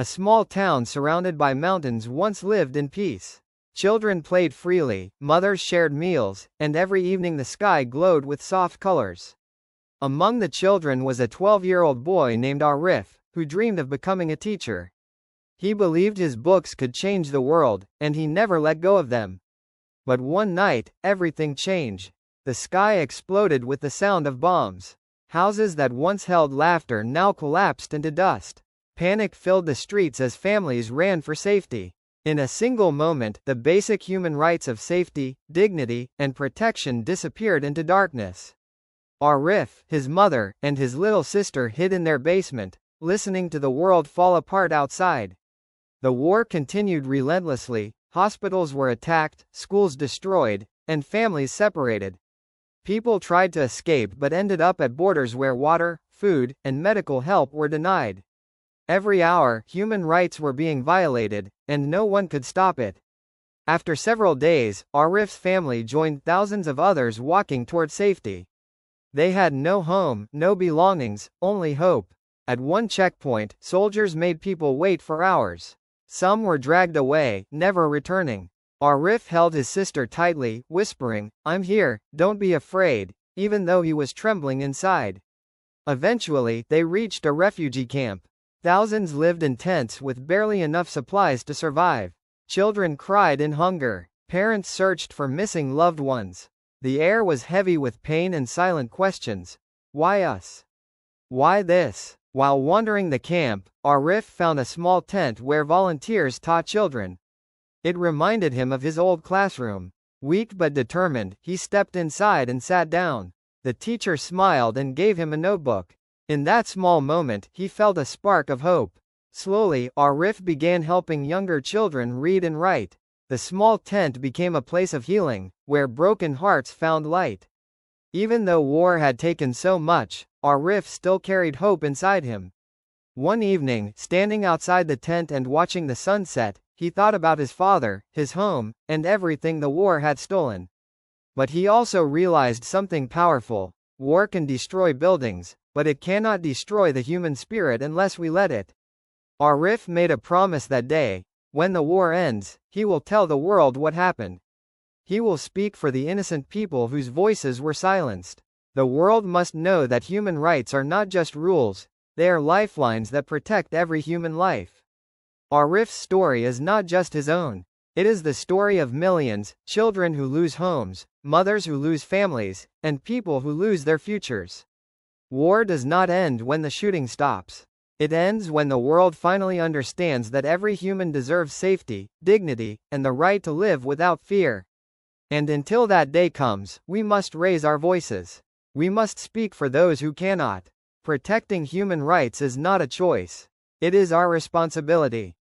A small town surrounded by mountains once lived in peace. Children played freely, mothers shared meals, and every evening the sky glowed with soft colors. Among the children was a 12-year-old boy named Arif, who dreamed of becoming a teacher. He believed his books could change the world, and he never let go of them. But one night, everything changed. The sky exploded with the sound of bombs. Houses that once held laughter now collapsed into dust. Panic filled the streets as families ran for safety. In a single moment, the basic human rights of safety, dignity, and protection disappeared into darkness. Arif, his mother, and his little sister hid in their basement, listening to the world fall apart outside. The war continued relentlessly, hospitals were attacked, schools destroyed, and families separated. People tried to escape but ended up at borders where water, food, and medical help were denied. Every hour, human rights were being violated, and no one could stop it. After several days, Arif's family joined thousands of others walking toward safety. They had no home, no belongings, only hope. At one checkpoint, soldiers made people wait for hours. Some were dragged away, never returning. Arif held his sister tightly, whispering, "I'm here, don't be afraid," even though he was trembling inside. Eventually, they reached a refugee camp. Thousands lived in tents with barely enough supplies to survive. Children cried in hunger. Parents searched for missing loved ones. The air was heavy with pain and silent questions. Why us? Why this? While wandering the camp, Arif found a small tent where volunteers taught children. It reminded him of his old classroom. Weak but determined, he stepped inside and sat down. The teacher smiled and gave him a notebook. In that small moment, he felt a spark of hope. Slowly, Arif began helping younger children read and write. The small tent became a place of healing, where broken hearts found light. Even though war had taken so much, Arif still carried hope inside him. One evening, standing outside the tent and watching the sunset, he thought about his father, his home, and everything the war had stolen. But he also realized something powerful. War can destroy buildings, but it cannot destroy the human spirit unless we let it. Arif made a promise that day. When the war ends, he will tell the world what happened. He will speak for the innocent people whose voices were silenced. The world must know that human rights are not just rules, they are lifelines that protect every human life. Arif's story is not just his own. It is the story of millions, children who lose homes, mothers who lose families, and people who lose their futures. War does not end when the shooting stops. It ends when the world finally understands that every human deserves safety, dignity, and the right to live without fear. And until that day comes, we must raise our voices. We must speak for those who cannot. Protecting human rights is not a choice. It is our responsibility.